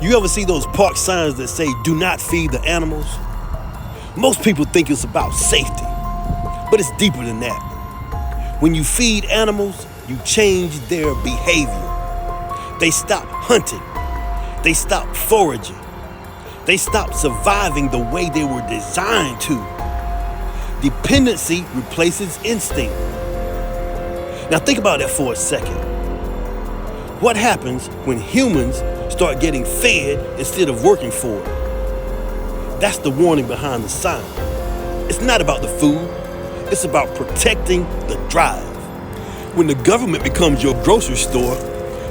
You ever see those park signs that say, "Do not feed the animals"? Most people think it's about safety, but it's deeper than that. When you feed animals, you change their behavior. They stop hunting. They stop foraging. They stop surviving the way they were designed to. Dependency replaces instinct. Now think about that for a second. What happens when humans start getting fed instead of working for it? That's the warning behind the sign. It's not about the food, it's about protecting the drive. When the government becomes your grocery store,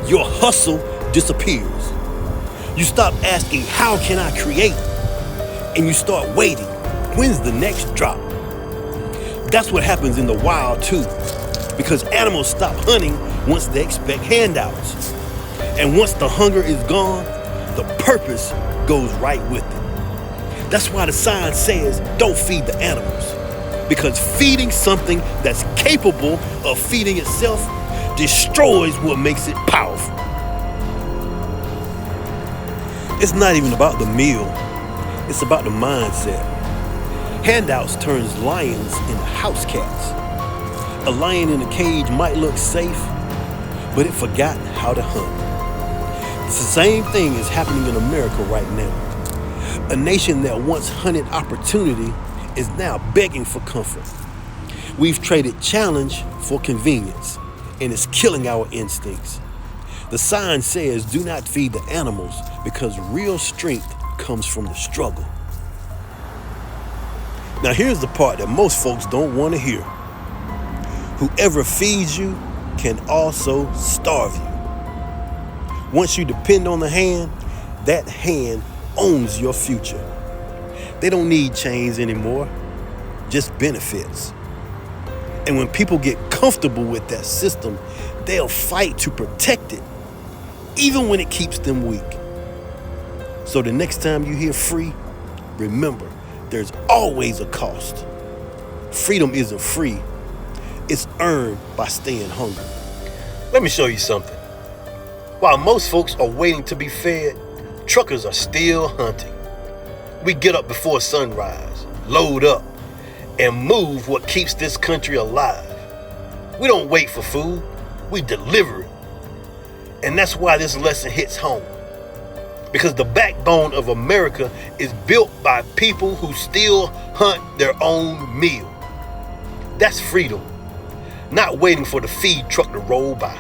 your hustle disappears. You stop asking, "How can I create?" And you start waiting, "When's the next drop?" That's what happens in the wild too, because animals stop hunting once they expect handouts. And once the hunger is gone, the purpose goes right with it. That's why the sign says, "Don't feed the animals." Because feeding something that's capable of feeding itself destroys what makes it powerful. It's not even about the meal, it's about the mindset. Handouts turns lions into house cats. A lion in a cage might look safe, but it forgot how to hunt. It's the same thing is happening in America right now. A nation that once hunted opportunity is now begging for comfort. We've traded challenge for convenience, and it's killing our instincts. The sign says, "Do not feed the animals," because real strength comes from the struggle. Now here's the part that most folks don't want to hear. Whoever feeds you can also starve you. Once you depend on the hand, that hand owns your future. They don't need chains anymore, just benefits. And when people get comfortable with that system, they'll fight to protect it, even when it keeps them weak. So the next time you hear free, remember, there's always a cost. Freedom isn't free, it's earned by staying hungry. Let me show you something. While most folks are waiting to be fed, truckers are still hunting. We get up before sunrise, load up, and move what keeps this country alive. We don't wait for food, we deliver it. And that's why this lesson hits home. Because the backbone of America is built by people who still hunt their own meal. That's freedom, not waiting for the feed truck to roll by.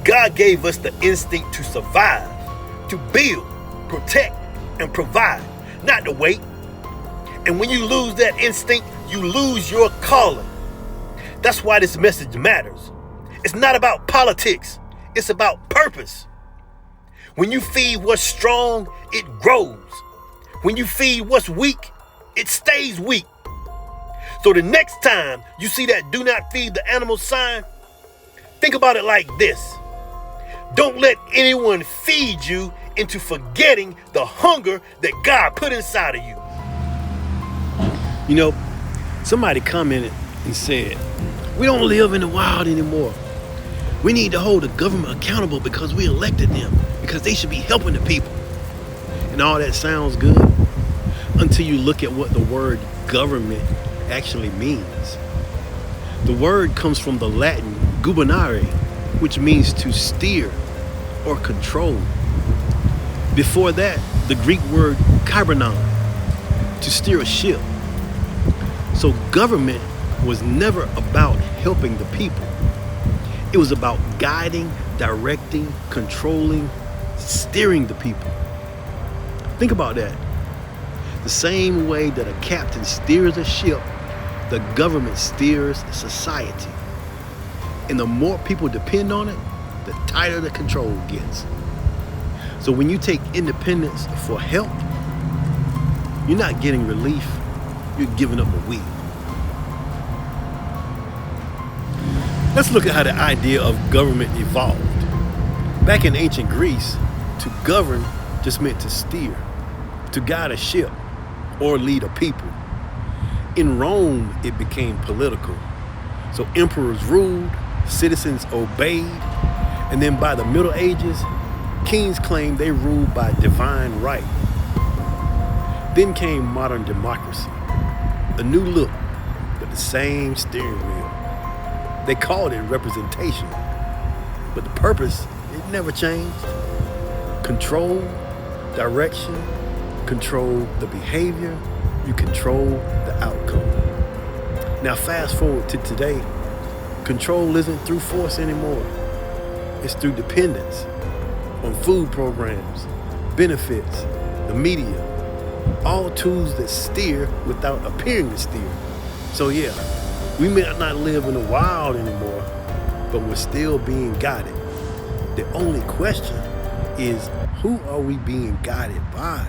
God gave us the instinct to survive, to build, protect, and provide, not to wait. And when you lose that instinct, you lose your calling. That's why this message matters. It's not about politics, it's about purpose. When you feed what's strong, it grows. When you feed what's weak, it stays weak. So the next time you see that "Do not feed the animals" sign, think about it like this. Don't let anyone feed you into forgetting the hunger that God put inside of you. You know, somebody commented and said, "We don't live in the wild anymore. We need to hold the government accountable because we elected them, because they should be helping the people." And all that sounds good until you look at what the word government actually means. The word comes from the Latin gubernare, which means to steer or control. Before that, the Greek word kybernon, to steer a ship. So government was never about helping the people. It was about guiding, directing, controlling, steering the people. Think about that. The same way that a captain steers a ship, the government steers society. And the more people depend on it, the tighter the control gets. So when you take independence for help, you're not getting relief, you're giving up a wheel. Let's look at how the idea of government evolved. Back in ancient Greece, to govern just meant to steer, to guide a ship, or lead a people. In Rome, it became political. So emperors ruled, citizens obeyed, And then by the Middle Ages, kings claimed they ruled by divine right. Then came modern democracy, a new look, but the same steering wheel. They called it representation, but the purpose, it never changed. Control, direction, control the behavior, you control the outcome. Now fast forward to today, control isn't through force anymore. It's through dependence on food programs, benefits, the media, all tools that steer without appearing to steer. So yeah, we may not live in the wild anymore, but we're still being guided. The only question is, who are we being guided by?